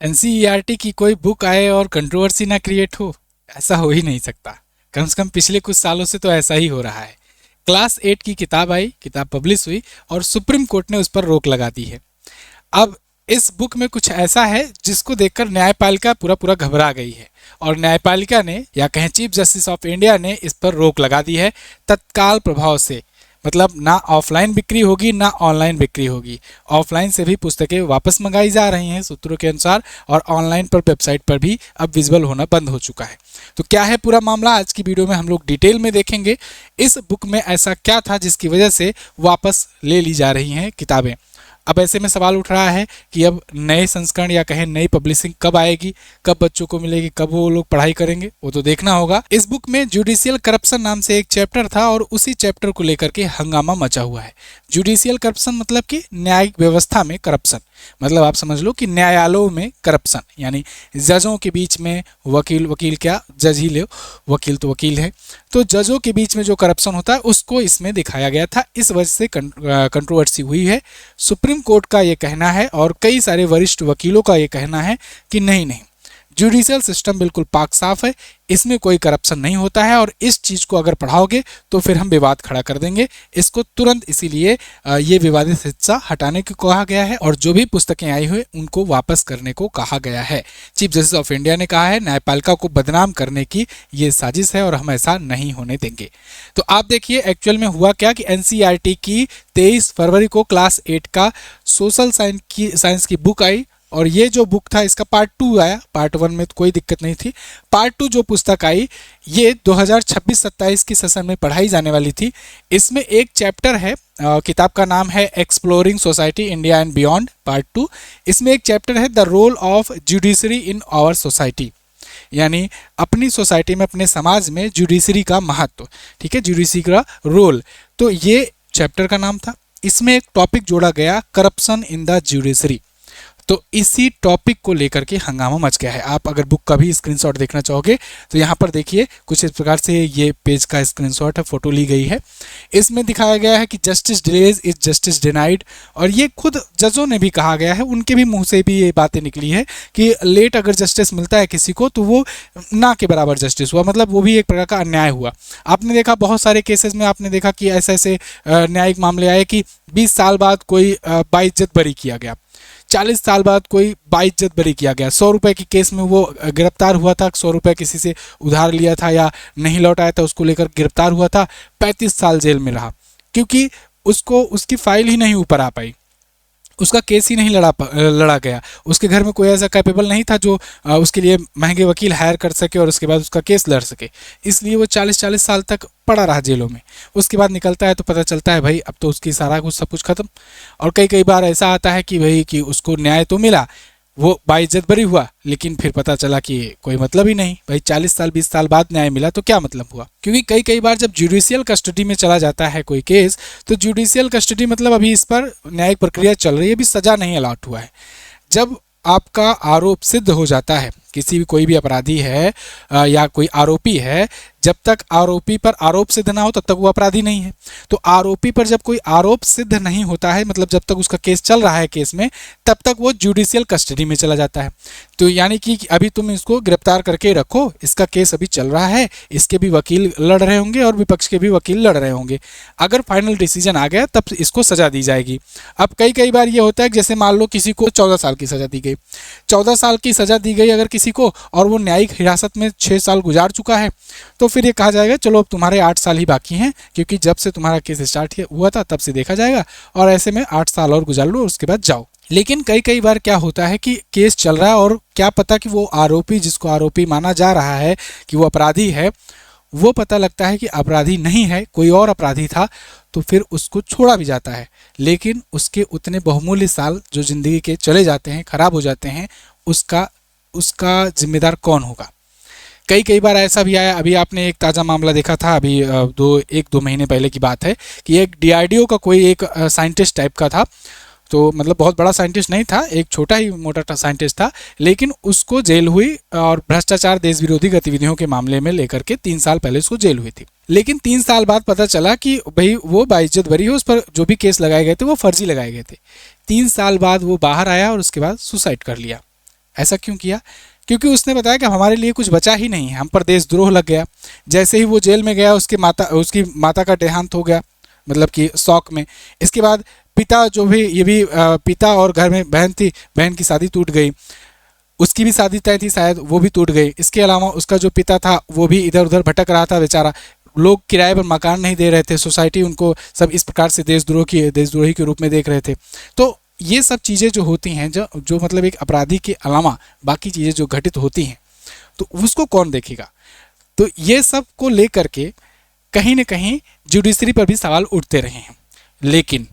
NCERT की कोई book आए और कंट्रोवर्सी ना क्रिएट हो, ऐसा हो ही नहीं सकता। कम से कम पिछले कुछ सालों से तो ऐसा ही हो रहा है। क्लास 8 की किताब आई, किताब पब्लिश हुई और सुप्रीम कोर्ट ने उस पर रोक लगा दी है। अब इस बुक में कुछ ऐसा है जिसको देखकर न्यायपालिका पूरा पूरा घबरा गई है और न्यायपालिका ने या कहें चीफ जस्टिस ऑफ इंडिया ने इस पर रोक लगा दी है तत्काल प्रभाव से। मतलब ना ऑफलाइन बिक्री होगी ना ऑनलाइन बिक्री होगी। ऑफलाइन से भी पुस्तकें वापस मंगाई जा रही हैं सूत्रों के अनुसार, और ऑनलाइन पर वेबसाइट पर भी अब विजिबल होना बंद हो चुका है। तो क्या है पूरा मामला, आज की वीडियो में हम लोग डिटेल में देखेंगे। इस बुक में ऐसा क्या था जिसकी वजह से वापस ले ली जा रही हैं किताबें। अब ऐसे में सवाल उठ रहा है कि अब नए संस्करण या कहें नई पब्लिशिंग कब आएगी, कब बच्चों को मिलेगी, कब वो लोग पढ़ाई करेंगे, वो तो देखना होगा। इस बुक में जुडिशियल करप्शन नाम से एक चैप्टर था और उसी चैप्टर को लेकर के हंगामा मचा हुआ है। जुडिशियल करप्शन मतलब कि न्यायिक व्यवस्था में करप्शन, मतलब आप समझ लो कि न्यायालयों में करप्शन, यानी जजों के बीच में वकील क्या जज ही लो, वकील तो वकील है, तो जजों के बीच में जो करप्शन होता है उसको इसमें दिखाया गया था। इस वजह से कंट्रोवर्सी हुई है। सुप्रीम कोर्ट का ये कहना है और कई सारे वरिष्ठ वकीलों का ये कहना है कि नहीं नहीं, जुडिशियल सिस्टम बिल्कुल पाक साफ है, इसमें कोई करप्शन नहीं होता है और इस चीज़ को अगर पढ़ाओगे तो फिर हम विवाद खड़ा कर देंगे इसको तुरंत। इसीलिए ये विवादित हिस्सा हटाने को कहा गया है और जो भी पुस्तकें आई हुई उनको वापस करने को कहा गया है। चीफ जस्टिस ऑफ इंडिया ने कहा है न्यायपालिका को बदनाम करने की ये साजिश है और हम ऐसा नहीं होने देंगे। तो आप देखिए एक्चुअल में हुआ क्या कि एनसीईआरटी की 23 फरवरी को क्लास 8 का सोशल साइंस की बुक आई और ये जो बुक था इसका पार्ट 2 आया। पार्ट 1 में तो कोई दिक्कत नहीं थी। पार्ट 2 जो पुस्तक आई ये 2026-27 की सेशन में पढ़ाई जाने वाली थी। इसमें एक चैप्टर है, किताब का नाम है exploring society India and beyond part 2। इसमें एक चैप्टर है the role of judiciary in our society, यानी अपनी सोसाइटी में अपने समाज में जुडिशरी का महत्व, ठीक है, जुडिशरी का रोल। तो ये चैप्टर का नाम था। इसमें एक टॉपिक जोड़ा गया करप्शन इन द जुडिशरी। तो इसी टॉपिक को लेकर के हंगामा मच गया है। आप अगर बुक का भी स्क्रीनशॉट देखना चाहोगे तो यहाँ पर देखिए कुछ इस प्रकार से ये पेज का स्क्रीनशॉट है, फोटो ली गई है। इसमें दिखाया गया है कि justice delays is justice denied, और ये खुद जजों ने भी कहा गया है, उनके भी मुंह से भी ये बातें निकली है कि लेट अगर जस्टिस मिलता है किसी को तो वो ना के बराबर जस्टिस हुआ, मतलब वो भी एक प्रकार का अन्याय हुआ। आपने देखा बहुत सारे केसेस में आपने देखा कि ऐसे ऐसे न्यायिक मामले आए कि 20 साल बाद कोई बाइज्जत बरी किया गया, 40 साल बाद कोई बाइज्जत बरी किया गया। 100 रुपए की केस में वो गिरफ्तार हुआ था, 100 रुपए किसी से उधार लिया था या नहीं लौटाया था, उसको लेकर गिरफ्तार हुआ था, 35 साल जेल में रहा क्योंकि उसको उसकी फाइल ही नहीं ऊपर आ पाई, उसका केस ही नहीं लड़ा गया। उसके घर में कोई ऐसा कैपेबल नहीं था जो उसके लिए महंगे वकील हायर कर सके और उसके बाद उसका केस लड़ सके, इसलिए वो 40-40 साल तक पड़ा रहा जेलों में। उसके बाद निकलता है तो पता चलता है भाई अब तो उसकी सारा कुछ सब कुछ खत्म। और कई बार ऐसा आता है कि भाई कि उसको न्याय तो मिला, वो बाइज्जत बरी हुआ, लेकिन फिर पता चला कि कोई मतलब ही नहीं भाई, 40 साल 20 साल बाद न्याय मिला तो क्या मतलब हुआ। क्योंकि कई बार जब जुडिशियल कस्टडी में चला जाता है कोई केस, तो जुडिशियल कस्टडी मतलब अभी इस पर न्यायिक प्रक्रिया चल रही है, अभी सजा नहीं अलॉट हुआ है। जब आपका आरोप सिद्ध हो जाता है, किसी भी कोई भी अपराधी है या कोई आरोपी है, जब तक आरोपी पर आरोप सिद्ध ना हो तब तक वो अपराधी नहीं है। तो आरोपी पर जब कोई आरोप सिद्ध नहीं होता है, मतलब जब तक उसका केस चल रहा है केस में, तब तक वो जुडिशियल कस्टडी में चला जाता है। तो यानी कि अभी तुम इसको गिरफ्तार करके रखो, इसका केस अभी चल रहा है, इसके भी वकील लड़ रहे होंगे और विपक्ष के भी वकील लड़ रहे होंगे। अगर फाइनल डिसीजन आ गया तब इसको सजा दी जाएगी। अब कई बार ये होता है कि जैसे मान लो किसी को 14 साल की सजा दी गई, 14 साल की सजा दी गई अगर किसी को, और वो न्यायिक हिरासत में 6 साल गुजार चुका है, तो फिर ये कहा जाएगा चलो अब तुम्हारे 8 साल ही बाकी हैं, क्योंकि जब से तुम्हारा केस स्टार्ट हुआ था तब से देखा जाएगा, और ऐसे में 8 साल और गुजार लो और उसके बाद जाओ। लेकिन कई बार क्या होता है कि केस चल रहा है और क्या पता कि वो आरोपी, जिसको आरोपी माना जा रहा है कि वो अपराधी है, वो पता लगता है कि अपराधी नहीं है, कोई और अपराधी था, तो फिर उसको छोड़ा भी जाता है। लेकिन उसके उतने बहुमूल्य साल जो जिंदगी के चले जाते हैं, खराब हो जाते हैं, उसका जिम्मेदार कौन होगा। कई बार ऐसा भी आया। अभी आपने एक ताज़ा मामला देखा था, अभी 1-2 महीने पहले की बात है कि एक डीआरडीओ का कोई एक साइंटिस्ट टाइप का था, तो मतलब बहुत बड़ा साइंटिस्ट नहीं था, एक छोटा ही मोटा साइंटिस्ट था, लेकिन उसको जेल हुई और भ्रष्टाचार देश विरोधी गतिविधियों के मामले में लेकर के 3 साल पहले उसको जेल हुई थी। लेकिन 3 साल बाद पता चला कि भाई वो बाइज्जत बरी है, उस पर जो भी केस लगाए गए थे वो फर्जी लगाए गए थे। 3 साल बाद वो बाहर आया और उसके बाद सुसाइड कर लिया। ऐसा क्यों किया? क्योंकि उसने बताया कि हमारे लिए कुछ बचा ही नहीं है, हम पर देशद्रोह लग गया। जैसे ही वो जेल में गया उसकी माता का देहांत हो गया, मतलब कि शौक में। इसके बाद पिता जो भी ये भी पिता, और घर में बहन थी, बहन की शादी टूट गई, उसकी भी शादी तय थी शायद, वो भी टूट गई। इसके अलावा उसका जो पिता था वो भी इधर उधर भटक रहा था बेचारा, लोग किराए पर मकान नहीं दे रहे थे, सोसाइटी उनको सब इस प्रकार से देशद्रोही के रूप में देख रहे थे। तो ये सब चीज़ें जो होती हैं, जो मतलब एक अपराधी के अलावा बाकी चीज़ें जो घटित होती हैं, तो उसको कौन देखेगा? तो ये सब को लेकर के कहीं ना कहीं जुडिशरी पर भी सवाल उठते रहे हैं, लेकिन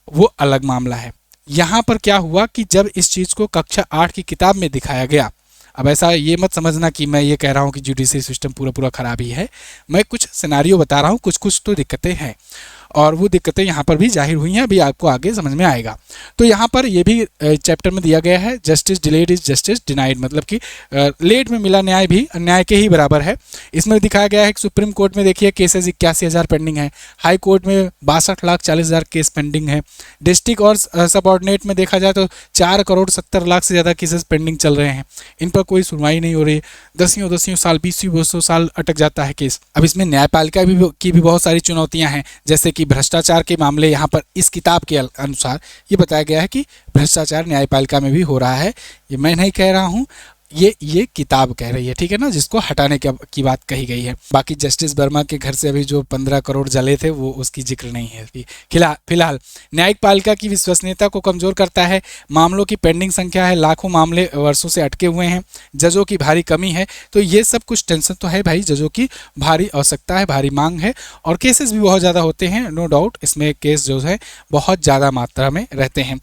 वो अलग मामला है। यहाँ पर क्या हुआ कि जब इस चीज़ को कक्षा 8 की किताब में दिखाया गया, अब ऐसा ये मत समझना कि मैं ये कह रहा हूँ कि जुडिशरी सिस्टम पूरा पूरा खराब ही है, मैं कुछ सिनारियो बता रहा हूँ, कुछ कुछ तो दिक्कतें हैं, और वो दिक्कतें यहाँ पर भी जाहिर हुई हैं, अभी आपको आगे समझ में आएगा। तो यहाँ पर ये भी चैप्टर में दिया गया है, justice delayed is justice denied, मतलब कि लेट में मिला न्याय भी अन्याय के ही बराबर है। इसमें दिखाया गया है कि सुप्रीम कोर्ट में देखिए केसेस 81,000 पेंडिंग है, हाई कोर्ट में 62,40,000 केस पेंडिंग है, डिस्ट्रिक्ट और सबऑर्डिनेट में देखा जाए तो 4,70,00,000 से ज़्यादा केसेस पेंडिंग चल रहे हैं, इन पर कोई सुनवाई नहीं हो रही, दसियों साल 20 साल अटक जाता है केस। अब इसमें न्यायपालिका की भी बहुत सारी चुनौतियां हैं, जैसे कि भ्रष्टाचार के मामले यहाँ पर इस किताब के अनुसार ये बताया गया है कि भ्रष्टाचार न्यायपालिका में भी हो रहा है। ये मैं नहीं कह रहा हूँ, ये किताब कह रही है, ठीक है ना, जिसको हटाने की बात कही गई है। बाकी जस्टिस वर्मा के घर से अभी जो 15 करोड़ जले थे वो उसकी जिक्र नहीं है फिलहाल। न्यायिक पालिका की विश्वसनीयता को कमजोर करता है, मामलों की पेंडिंग संख्या है, लाखों मामले वर्षों से अटके हुए हैं, जजों की भारी कमी है। तो ये सब कुछ टेंशन तो है भाई, जजों की भारी आवश्यकता है, भारी मांग है, और केसेस भी बहुत ज़्यादा होते हैं, नो डाउट। इसमें केस जो है बहुत ज़्यादा मात्रा में रहते हैं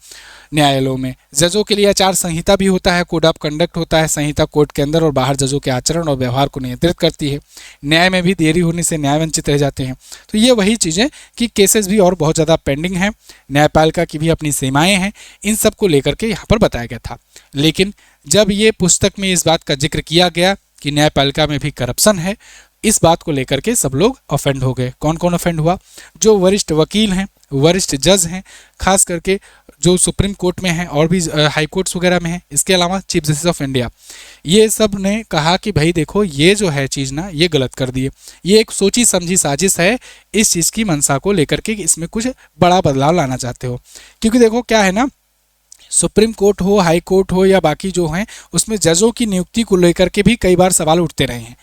न्यायालयों में। जजों के लिए आचार संहिता भी होता है, कोड ऑफ कंडक्ट होता है, संहिता कोर्ट के अंदर और बाहर जजों के आचरण और व्यवहार को नियंत्रित करती है। न्याय में भी देरी होने से न्याय वंचित रह जाते हैं। तो ये वही चीज़ें कि केसेस भी और बहुत ज़्यादा पेंडिंग हैं, न्यायपालिका की भी अपनी सीमाएं हैं, इन सब को लेकर के यहाँ पर बताया गया था। लेकिन जब ये पुस्तक में इस बात का जिक्र किया गया कि न्यायपालिका में भी करप्शन है, इस बात को लेकर के सब लोग ऑफेंड हो गए। कौन कौन ऑफेंड हुआ? जो वरिष्ठ वकील हैं, वरिष्ठ जज हैं, खास करके जो सुप्रीम कोर्ट में हैं और भी हाई कोर्ट्स वगैरह में हैं, इसके अलावा चीफ जस्टिस ऑफ इंडिया, ये सब ने कहा कि भाई देखो ये जो है चीज़ ना, ये गलत कर दिए, ये एक सोची समझी साजिश है इस चीज़ की मंशा को लेकर के, इसमें कुछ बड़ा बदलाव लाना चाहते हो। क्योंकि देखो क्या है ना, सुप्रीम कोर्ट हो, हाई कोर्ट हो या बाकी जो हैं, उसमें जजों की नियुक्ति को लेकर के भी कई बार सवाल उठते रहे हैं।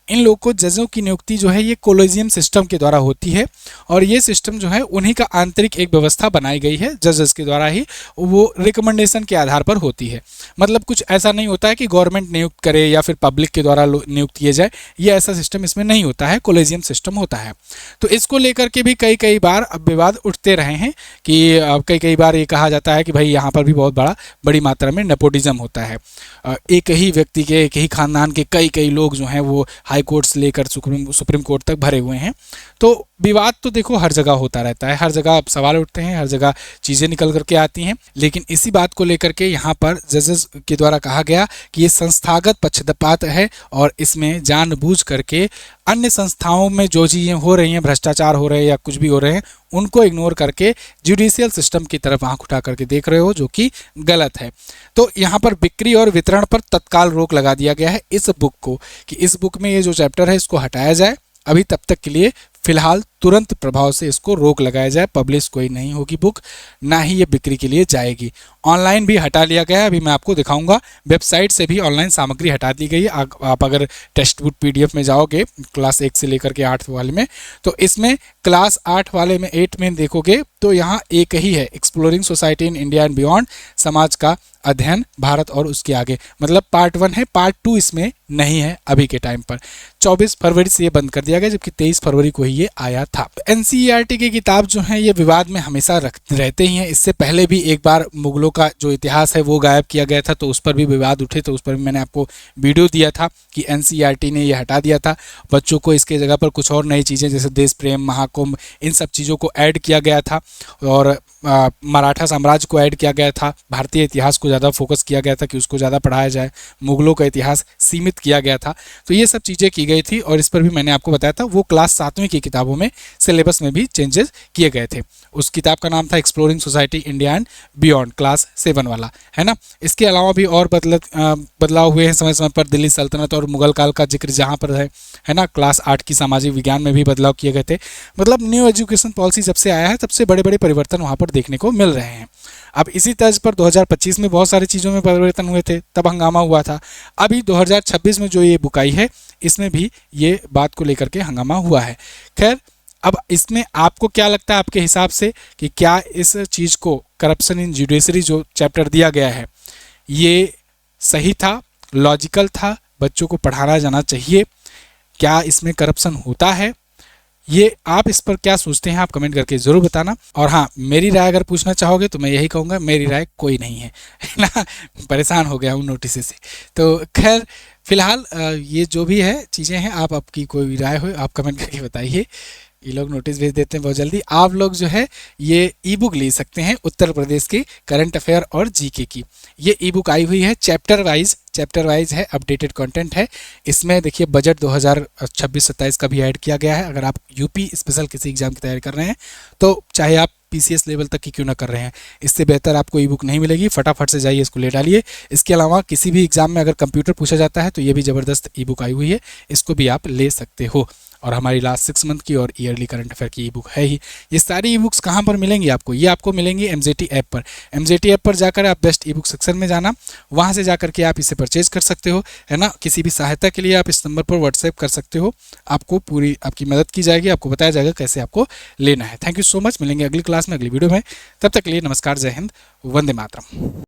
इन लोगों को जजों की नियुक्ति जो है ये कोलेजियम सिस्टम के द्वारा होती है, और ये सिस्टम जो है उन्हीं का आंतरिक एक व्यवस्था बनाई गई है, जजेस के द्वारा ही वो रिकमेंडेशन के आधार पर होती है। मतलब कुछ ऐसा नहीं होता है कि गवर्नमेंट नियुक्त करे या फिर पब्लिक के द्वारा नियुक्त किए जाए, ये ऐसा सिस्टम इसमें नहीं होता है, कोलेजियम सिस्टम होता है। तो इसको लेकर के भी कई बार अब विवाद उठते रहे हैं कि कई बार ये कहा जाता है कि भाई यहाँ पर भी बहुत बड़ी मात्रा में नेपोटिज्म होता है, एक ही व्यक्ति के, एक ही खानदान के कई लोग जो हैं वो हाई कोर्ट से लेकर सुप्रीम कोर्ट तक भरे हुए हैं। तो विवाद तो देखो हर जगह होता रहता है, हर जगह सवाल उठते हैं, हर जगह चीज़ें निकल करके आती हैं। लेकिन इसी बात को लेकर के यहाँ पर जजेस के द्वारा कहा गया कि ये संस्थागत पक्षपात है, और इसमें जानबूझ करके अन्य संस्थाओं में जो चीज़ें हो रही हैं, भ्रष्टाचार हो रहे हैं या कुछ भी हो रहे हैं, उनको इग्नोर करके जुडिशियल सिस्टम की तरफ आंख उठा करके देख रहे हो, जो कि गलत है। तो यहाँ पर बिक्री और वितरण पर तत्काल रोक लगा दिया गया है इस बुक को, कि इस बुक में ये जो चैप्टर है इसको हटाया जाए, अभी तब तक के लिए फिलहाल तुरंत प्रभाव से इसको रोक लगाया जाए। पब्लिश कोई नहीं होगी बुक, ना ही ये बिक्री के लिए जाएगी। ऑनलाइन भी हटा लिया गया है, अभी मैं आपको दिखाऊंगा, वेबसाइट से भी ऑनलाइन सामग्री हटा दी गई है। आप अगर टेक्स्ट बुक PDF में जाओगे क्लास 1 से लेकर के 8 वाले में, तो इसमें क्लास 8 वाले में 8 में देखोगे तो यहाँ एक ही है, exploring society in India and beyond, समाज का अध्ययन भारत और उसके आगे, मतलब पार्ट 1 है, पार्ट 2 इसमें नहीं है अभी के टाइम पर। 24 फरवरी से ये बंद कर दिया गया, जबकि 23 फरवरी को ही ये आया था। NCERT की किताब जो है ये विवाद में हमेशा रहते ही हैं। इससे पहले भी एक बार मुगलों का जो इतिहास है वो गायब किया गया था, तो उस पर भी विवाद उठे, तो उस पर भी मैंने आपको वीडियो दिया था कि NCERT ने ये हटा दिया था। बच्चों को इसके जगह पर कुछ और नई चीज़ें जैसे देश प्रेम, महाकुंभ, इन सब चीज़ों को ऐड किया गया था, और मराठा साम्राज्य को ऐड किया गया था, भारतीय इतिहास को ज़्यादा फोकस किया गया था कि उसको ज़्यादा पढ़ाया जाए, मुगलों का इतिहास सीमित किया गया था। तो ये सब चीज़ें की गई थी, और इस पर भी मैंने आपको बताया था, वो क्लास 7वीं की किताबों में सिलेबस में भी चेंजेस किए गए थे। उस किताब का नाम था exploring society India and beyond, class 7 वाला, है ना। इसके अलावा भी और बदलाव हुए हैं समय समय पर। दिल्ली सल्तनत और मुगल काल का जिक्र जहाँ पर है ना, क्लास 8 की सामाजिक विज्ञान में भी बदलाव किए गए थे। मतलब न्यू एजुकेशन पॉलिसी जब से आया है तब से बड़े बड़े परिवर्तन वहाँ पर देखने को मिल रहे हैं। अब इसी तर्ज पर 2025 में बहुत सारी चीज़ों में परिवर्तन हुए थे, तब हंगामा हुआ था। अभी 2026 में जो ये बुक आई है इसमें भी ये बात को लेकर के हंगामा हुआ है। खैर, अब इसमें आपको क्या लगता है आपके हिसाब से कि क्या इस चीज़ को, करप्शन इन जुडिशरी जो चैप्टर दिया गया है, ये सही था, लॉजिकल था, बच्चों को पढ़ाना जाना चाहिए, क्या इसमें करप्शन होता है? ये आप इस पर क्या सोचते हैं, आप कमेंट करके ज़रूर बताना। और हाँ, मेरी राय अगर पूछना चाहोगे तो मैं यही कहूँगा, मेरी राय कोई नहीं है ना। परेशान हो गया हूँ नोटिस से। तो खैर फिलहाल ये जो भी है चीज़ें हैं, आप आपकी कोई भी राय हो आप कमेंट करके बताइए। ये लोग नोटिस भेज देते हैं बहुत जल्दी। आप लोग जो है ये ई बुक ले सकते हैं उत्तर प्रदेश की करंट अफेयर और जीके की। ये ई बुक आई हुई है चैप्टर वाइज है, अपडेटेड कंटेंट है। इसमें देखिए बजट 2026-27 का भी ऐड किया गया है। अगर आप यूपी स्पेशल किसी एग्जाम की तैयारी कर रहे हैं तो चाहे आप पीसीएस लेवल तक की क्यों ना कर रहे हैं, इससे बेहतर आपको ई बुक नहीं मिलेगी। फटाफट से जाइए इसको ले डालिए। इसके अलावा किसी भी एग्जाम में अगर कंप्यूटर पूछा जाता है तो ये भी ज़बरदस्त ई बुक आई हुई है, इसको भी आप ले सकते हो। और हमारी लास्ट 6 मंथ की और ईयरली करंट अफेयर की ई बुक है ही। ये सारी ई बुक्स कहाँ पर मिलेंगी आपको? ये आपको मिलेंगी एमजेटी ऐप पर। एमजेटी ऐप पर जाकर आप बेस्ट ई बुक सेक्शन में जाना, वहाँ से जाकर के आप इसे परचेज कर सकते हो, है ना। किसी भी सहायता के लिए आप इस नंबर पर व्हाट्सएप कर सकते हो, आपको पूरी आपकी मदद की जाएगी, आपको बताया जाएगा कैसे आपको लेना है। Thank you so much. मिलेंगे अगली क्लास में, अगली वीडियो में। तब तक के लिए नमस्कार, जय हिंद, वंदे मातरम।